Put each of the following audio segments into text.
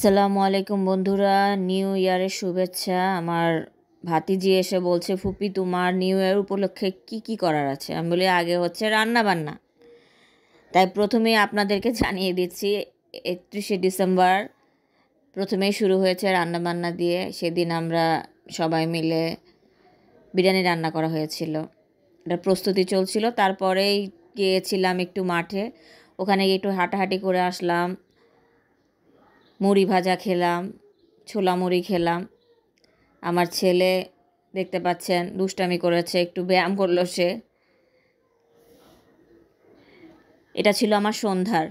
আসসালামু আলাইকুম বন্ধুরা, নিউ ইয়ারের শুভেচ্ছা। আমার ভাতিজি এসে বলছে, ফুপি তোমার নিউ ইয়ার উপলক্ষে কি কি করার আছে? আমি বলি আগে হচ্ছে রান্না বান্না। তাই প্রথমেই আপনাদেরকে জানিয়ে দিচ্ছি, 31শে ডিসেম্বর প্রথমেই শুরু হয়েছে রান্না বান্না দিয়ে। সেদিন আমরা সবাই মিলে বিরিয়ানি রান্না করা হয়েছিল, এটা প্রস্তুতি চলছিল। তারপরেই গিয়েছিলাম একটু মাঠে, ওখানে গিয়ে একটু হাঁটাহাঁটি করে আসলাম, মুড়ি ভাজা খেলাম, ছোলা মুড়ি খেলাম। আমার ছেলে দেখতে পাচ্ছেন দুষ্টামি করেছে, একটু ব্যায়াম করলো সে। এটা ছিল আমার সন্ধ্যার।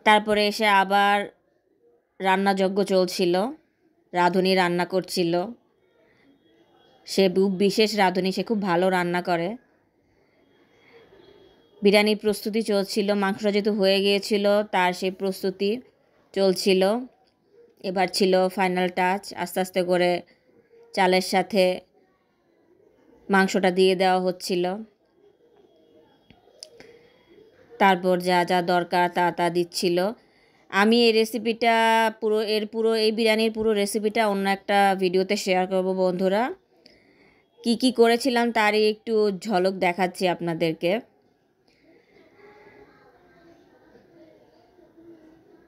তারপরে এসে আবার রান্নাযজ্ঞ চলছিল, রাঁধুনি রান্না করছিল। সে বিশেষ রাঁধুনি, সে খুব ভালো রান্না করে। বিরিয়ানির প্রস্তুতি চলছিল, মাংসটা যেহেতু হয়ে গিয়েছিল তার সেই প্রস্তুতি চলছিল। এবার ছিল ফাইনাল টাচ, আস্তে আস্তে করে চালের সাথে মাংসটা দিয়ে দেওয়া হচ্ছিল। তারপর যা যা দরকার তা দিচ্ছিল। আমি এই রেসিপিটা এই বিরিয়ানির পুরো রেসিপিটা অন্য একটা ভিডিওতে শেয়ার করব বন্ধুরা। কি কি করেছিলাম তারই একটু ঝলক দেখাচ্ছি আপনাদেরকে।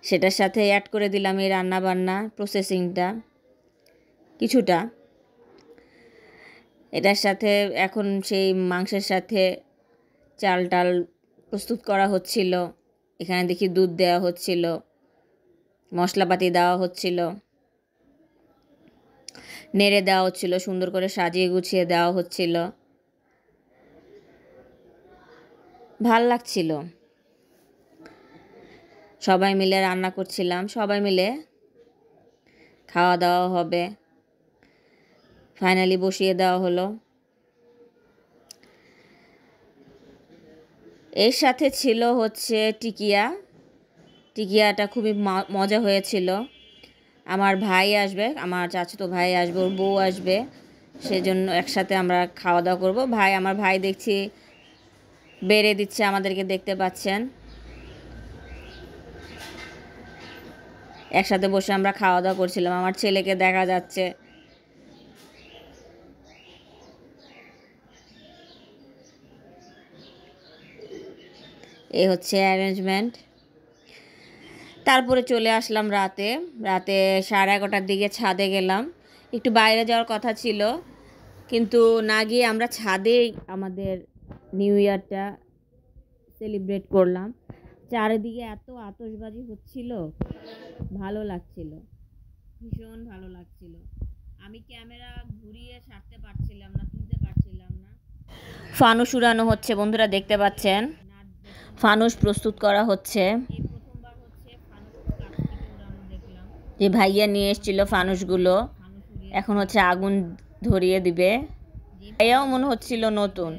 সেটার সাথে অ্যাড করে দিলাম এই রান্নাবান্না প্রসেসিংটা কিছুটা। এটার সাথে এখন সেই মাংসের সাথে চাল টাল প্রস্তুত করা হচ্ছিল। এখানে দেখি দুধ দেওয়া হচ্ছিল, মশলাপাতি দেওয়া হচ্ছিল, নেড়ে দেওয়া হচ্ছিল, সুন্দর করে সাজিয়ে গুছিয়ে দেওয়া হচ্ছিল। ভাল লাগছিল, সবাই মিলে রান্না করছিলাম, সবাই মিলে খাওয়া দাওয়া হবে। ফাইনালি বসিয়ে দেওয়া হলো। এর সাথে ছিল হচ্ছে টিকিয়াটা খুবই মজা হয়েছিল। আমার ভাই আসবে, আমার চাচাতো ভাই আসবে, ওর বউ আসবে, সেজন্য একসাথে আমরা খাওয়া দাওয়া করব। আমার ভাই দেখছি বেড়ে দিচ্ছে আমাদেরকে, দেখতে পাচ্ছেন। একসাথে বসে আমরা খাওয়া দাওয়া করছিলাম, আমার ছেলেকে দেখা যাচ্ছে। এই হচ্ছে অ্যারেঞ্জমেন্ট। তারপরে চলে আসলাম রাতে 11:30টার দিকে ছাদে গেলাম। একটু বাইরে যাওয়ার কথা ছিল, কিন্তু না গিয়ে আমরা ছাদেই আমাদের নিউ ইয়ারটা সেলিব্রেট করলাম। চারিদিকে এত আতশবাজি হচ্ছিল, ভালো লাগছিল, ভীষণ ভালো লাগছিল। আমি ক্যামেরা ঘুরিয়ে সারতে পারছিলাম না, তুলতে পারছিলাম না। ফানুস উড়ানো হচ্ছে বন্ধুরা, দেখতে পাচ্ছেন ফানুস প্রস্তুত করা হচ্ছে। যে ভাইয়া নিয়ে এসেছিল ফানুসগুলো, এখন হচ্ছে আগুন ধরিয়ে দিবে। ভাইয়াও মনে হচ্ছিল নতুন,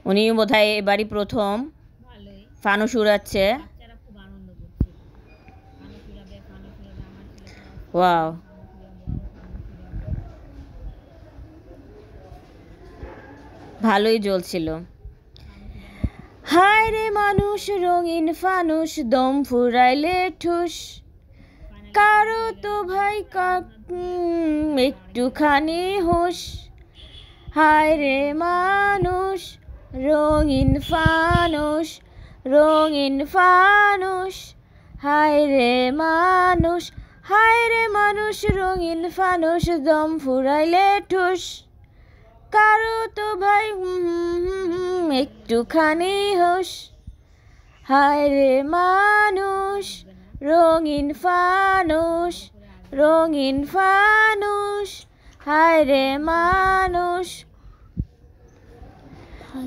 উনিও বোধহয় এবারই প্রথম ফানুস উড়াচ্ছে। ওয়াও, ভালোই জ্বলছিল। হায় রে মানুষ রঙিন ফানুস, দম ফুরাইলে ঠুস, কারো তো ভাই একটুখানি হুশ। হায় রে মানুষ রঙিন ফানুস, রঙিন ফানুস। হায় রে মানুষ, হায় রে মানুষ রঙিন ফানুস, দম ফুরাইলে ঠুস, কারো তো ভাই একটুখানি হুশ। হায় রে মানুষ রঙিন ফানুস, রঙিন ফানুস। হায় রে মানুষ।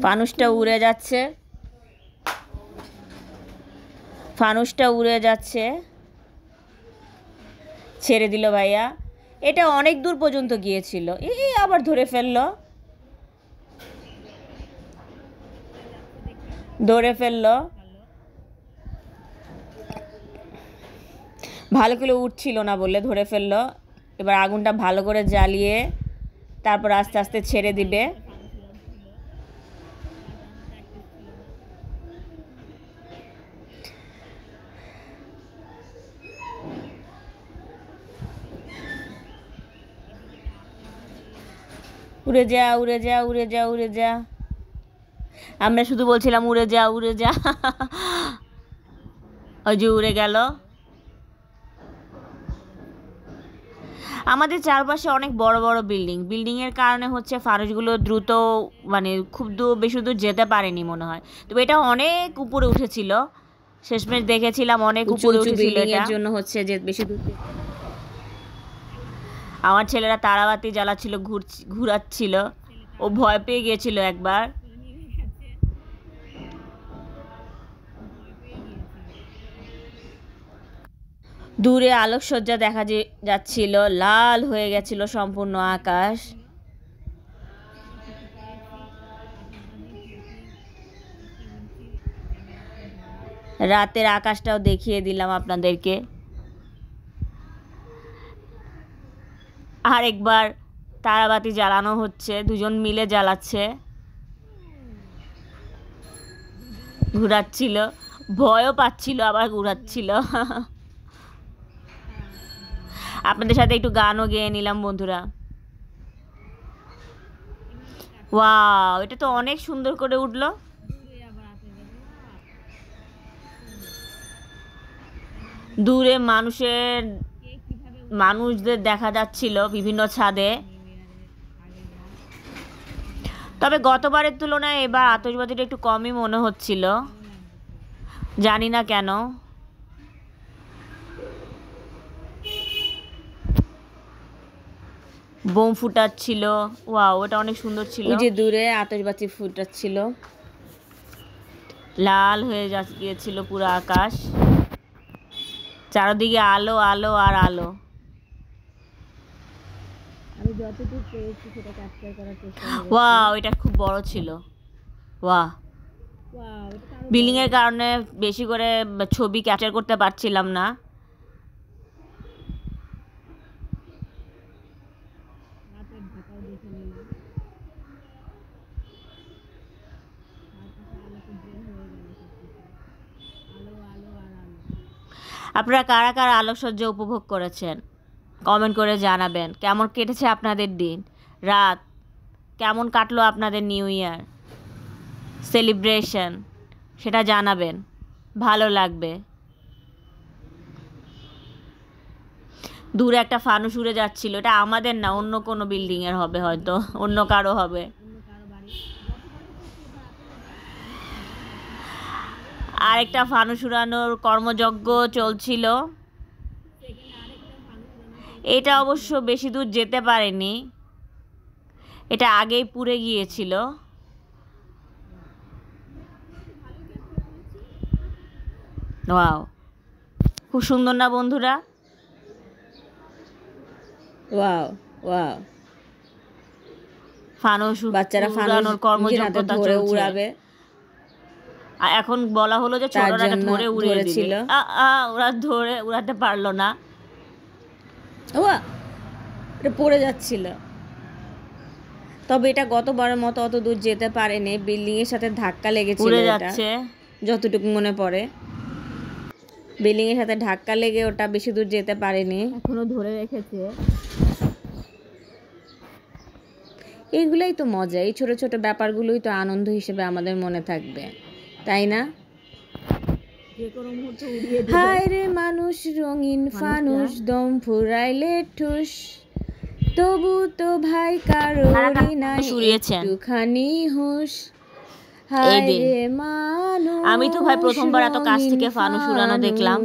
ফানুসটা উড়ে যাচ্ছে, ফানুসটা উড়ে যাচ্ছে। ছেড়ে দিল ভাইয়া। এটা অনেক দূর পর্যন্ত গিয়েছিল, আবার ধরে ফেললো, ভালো করে উঠছিল না বলে ধরে ফেললো। এবার আগুনটা ভালো করে জ্বালিয়ে তারপর আস্তে আস্তে ছেড়ে দিবে। উড়ে যা উড়ে যা উড়ে যা উড়ে যা, আমরা শুধু বলছিলাম উড়ে যা উড়ে যা। ওই যে উড়ে গেল। আমাদের চারপাশে অনেক বড় বড় বিল্ডিংয়ের কারণে হচ্ছে ফানুসগুলো দ্রুত মানে খুব বেশি দূর যেতে পারেনি মনে হয়। তবে এটা অনেক উপরে উঠেছিল, শেষমেশ দেখেছিলাম অনেক উপরে উঠেছিল। এর জন্য হচ্ছে যে বেশি দূর। আমার ছেলেরা তারাবাতি জ্বালাচ্ছিল, ঘুরাচ্ছিল, ও ভয় পেয়ে গিয়েছিল একবার। দূরে আলোকসজ্জা দেখা যাচ্ছিল, লাল হয়ে গেছিল সম্পূর্ণ আকাশ। রাতের আকাশটাও দেখিয়ে দিলাম আপনাদেরকে। আরেকবার তারাবাতি জ্বালানো হচ্ছে, দুজন মিলে জ্বালাচ্ছে, ঘুরাচ্ছিল, ভয়ও পাচ্ছিল আবার ঘুরাচ্ছিল। আপনাদের সাথে একটু গানও গেয়ে নিলাম বন্ধুরা। ওয়াও, এটা তো অনেক সুন্দর করে উঠলো। দূরে মানুষদের দেখা যাচ্ছিল বিভিন্ন ছাদে। তবে গতবারের তুলনায় এবার আতশবাজিটা একটু কমই মনে হচ্ছিল, জানি না কেন। বোম ফুটাচ্ছিল, ওয়াও, ওটা অনেক সুন্দর ছিল। ওই যে দূরে আতশবাজি ফুটাচ্ছিল, লাল হয়ে গিয়েছিল পুরো আকাশ, চারদিকে আলো আলো আর আলো। আমি যতটুকু পেরেছি সেটা ক্যাপচার করার চেষ্টা করেছি। ওয়াও, এটা খুব বড় ছিল। ওয়াও, বিল্ডিং এর কারণে বেশি করে ছবি ক্যাপচার করতে পারছিলাম না। আপনারা কারা কারা আলোকসজ্জা উপভোগ করেছেন কমেন্ট করে জানাবেন। কেমন কেটেছে আপনাদের দিন রাত, কেমন কাটলো আপনাদের নিউ ইয়ার সেলিব্রেশন, সেটা জানাবেন, ভালো লাগবে। দূরে একটা ফানুস উড়ে যাচ্ছিল, এটা আমাদের না, অন্য কোনো বিল্ডিংয়ের হবে, হয়তো অন্য কারো হবে। আরেকটা ফানুস উড়ানোর কর্মযজ্ঞ চলছিল। এটা অবশ্য বেশি দূর যেতে পারেনি, এটা আগেই পুড়ে গিয়েছিল। ওয়াও, খুব সুন্দর না বন্ধুরা? ওয়াও ওয়াও, ফানুস বাচ্চারা ফানুস কর্মযজ্ঞতা উড়াবে। এখন বলা হলো যে ছোটরা ধরে উড়িয়েছিল, ওরা ধরে উড়াতে পারলো না, এটা পড়ে যাচ্ছিল। তবে এটা গতবারের মতো অত দূর যেতে পারেনি, বিল্ডিং এর সাথে ধাক্কা লেগেছিল, উড়ে যাচ্ছে যতটুকু মনে পড়ে। বিল্ডিং এর সাথে ধাক্কা লেগে ওটা বেশি দূর যেতে পারেনি, এখনো ধরে রেখেছে। এইগুলাই তো মজা, এই ছোট ছোট ব্যাপারগুলোই তো আনন্দ হিসেবে আমাদের মনে থাকবে, তাই না? হায় রে মানুষ রঙিন ফানুস, দম ফুরাইলে ঠুস, তবু তো ভাই কারোরই নাই একটুখানি হুঁশ। হায় রে মানুষ, আমি তো ভাই প্রথমবার এত কাছ থেকে ফানুস উড়ানো দেখলাম।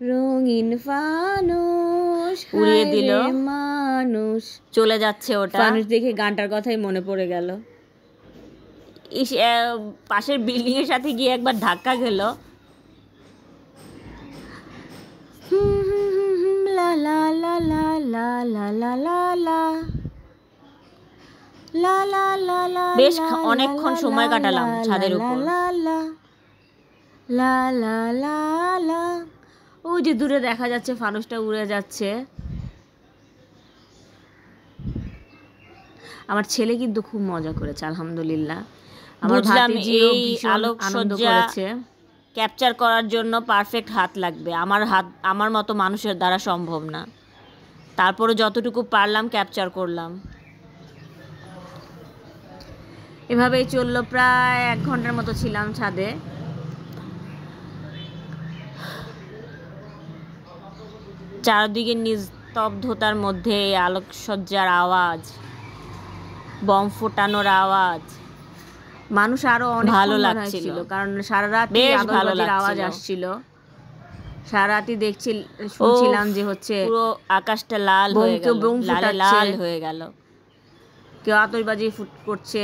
রঙিন ফানুস উড়িয়ে দিল, মানুষ চলে যাচ্ছে, ওটা ফানুস দেখে গানটার কথাই মনে পড়ে গেল। পাশের বিল্ডিং এর সাথে গিয়ে একবার ধাক্কা গেল। লা লা লা লা লা লা লা লা লা লা লা লা লা, বেশ অনেকক্ষণ সময় কাটালাম ছাদের উপর। লা লা লা লা লা লা, ওই যে দূরে দেখা যাচ্ছে ফানুসটা উড়ে যাচ্ছে। আমার ছেলে কিন্তু খুব মজা করেছে, আলহামদুলিল্লাহ। আমার ভাতিজিও ভীষণ আনন্দ করেছে। ক্যাপচার করার জন্য পারফেক্ট হাত লাগবে, আমার মতো মানুষের দ্বারা সম্ভব না। তারপরে যতটুকু পারলাম ক্যাপচার করলাম। এভাবেই চললো, প্রায় 1 ঘন্টার মতো ছিলাম ছাদে। চারদিকে নিস্তব্ধতার মধ্যে আলোকসজ্জার আওয়াজ, বম ফোটানোর আওয়াজ, মানুষ আরো অনেক ভালো লাগছিল, কারণ সারা রাত আতশবাজির আওয়াজ আসছিল। সারা রাতই শুনছিলাম যে হচ্ছে পুরো আকাশটা লাল হয়ে গেল, লাল হয়ে গেল, কেউ আতশবাজি করছে।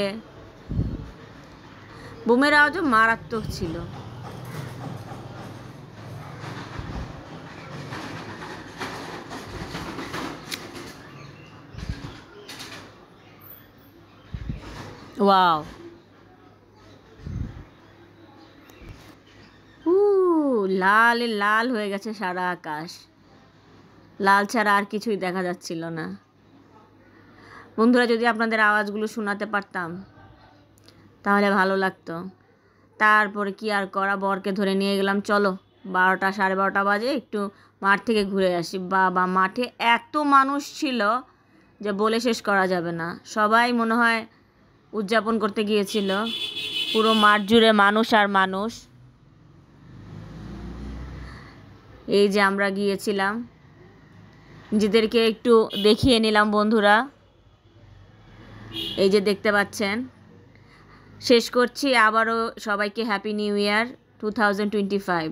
বোমের আওয়াজও মারাত্মক ছিল। ওয়াও, লাল লাল হয়ে গেছে সারা আকাশ, লাল ছাড়া আর কিছুই দেখা যাচ্ছিল না। বন্ধুরা, যদি আপনাদের আওয়াজগুলো শোনাতে পারতাম তাহলে ভালো লাগতো। তারপরে কি আর করা, বরকে ধরে নিয়ে গেলাম, চলো 12টা 12:30 বাজে, একটু মাঠ থেকে ঘুরে আসি। বাবা, মাঠে এত মানুষ ছিল যে বলে শেষ করা যাবে না। সবাই মনে হয় উদযাপন করতে গিয়েছিল, পুরো মাঠ জুড়ে মানুষ আর মানুষ। এই যে আমরা গিয়েছিলাম, নিজেদেরকে একটু দেখিয়ে নিলাম বন্ধুরা। এই যে দেখতে পাচ্ছেন। শেষ করছি, আবারও সবাইকে হ্যাপি নিউ ইয়ার 2025।